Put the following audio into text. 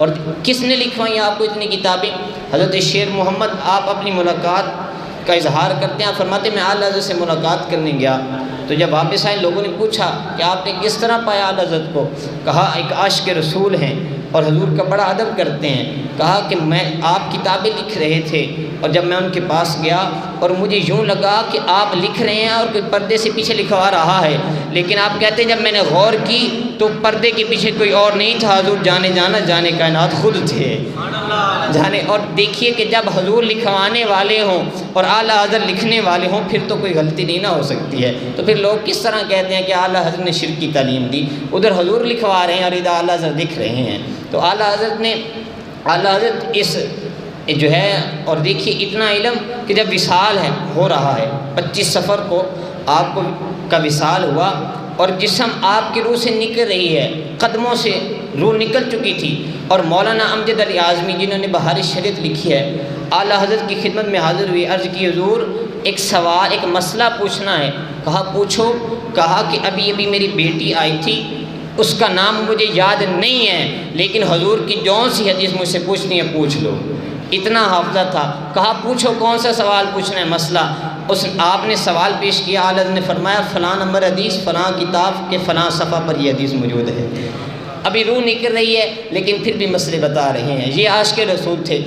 اور کس نے لکھوائی آپ کو اتنی کتابیں؟ حضرت شیر محمد آپ اپنی ملاقات کا اظہار کرتے ہیں، آپ فرماتے ہیں میں اعلیٰ حضرت سے ملاقات کرنے گیا تو جب واپس آئے لوگوں نے پوچھا کہ آپ نے کس طرح پایا اعلیٰ حضرت کو؟ کہا ایک عاشق رسول ہیں اور حضور کا بڑا ادب کرتے ہیں۔ کہا کہ میں آپ کتابیں لکھ رہے تھے اور جب میں ان کے پاس گیا اور مجھے یوں لگا کہ آپ لکھ رہے ہیں اور کوئی پردے سے پیچھے لکھوا رہا ہے، لیکن آپ کہتے ہیں جب میں نے غور کی تو پردے کے پیچھے کوئی اور نہیں تھا، حضور جانے کائنات خود تھے جانے۔ اور دیکھیے کہ جب حضور لکھوانے والے ہوں اور اعلیٰ حضرت لکھنے والے ہوں پھر تو کوئی غلطی نہیں نہ ہو سکتی ہے۔ تو پھر لوگ کس طرح کہتے ہیں کہ اعلیٰ حضرت نے شرک کی تعلیم دی؟ ادھر حضور لکھوا رہے ہیں اور ادھر اعلیٰ حضرت لکھ رہے ہیں۔ تو اعلیٰ حضرت اس جو ہے، اور دیکھیے اتنا علم کہ جب وصال ہو رہا ہے 25 صفر کو آپ کو کا وصال ہوا اور جسم آپ کی روح سے نکل رہی ہے، قدموں سے روح نکل چکی تھی، اور مولانا امجد علی اعظمی جنہوں نے بہار شریعت لکھی ہے اعلیٰ حضرت کی خدمت میں حاضر ہوئی، عرض کی حضور ایک سوال ایک مسئلہ پوچھنا ہے۔ کہا پوچھو۔ کہا کہ ابھی میری بیٹی آئی تھی، اس کا نام مجھے یاد نہیں ہے، لیکن حضور کی جون سی حدیث مجھ سے پوچھنی ہے پوچھ لو، اتنا حافظہ تھا۔ کہا پوچھو کون سا سوال پوچھنا ہے، مسئلہ۔ آپ نے سوال پیش کیا، اعلیٰ نے فرمایا فلاں نمبر حدیث فلاں کتاب کے فلاں صفحہ پر یہ حدیث موجود ہے۔ ابھی روح نکل رہی ہے لیکن پھر بھی مسئلے بتا رہے ہیں۔ یہ عاشق رسول تھے۔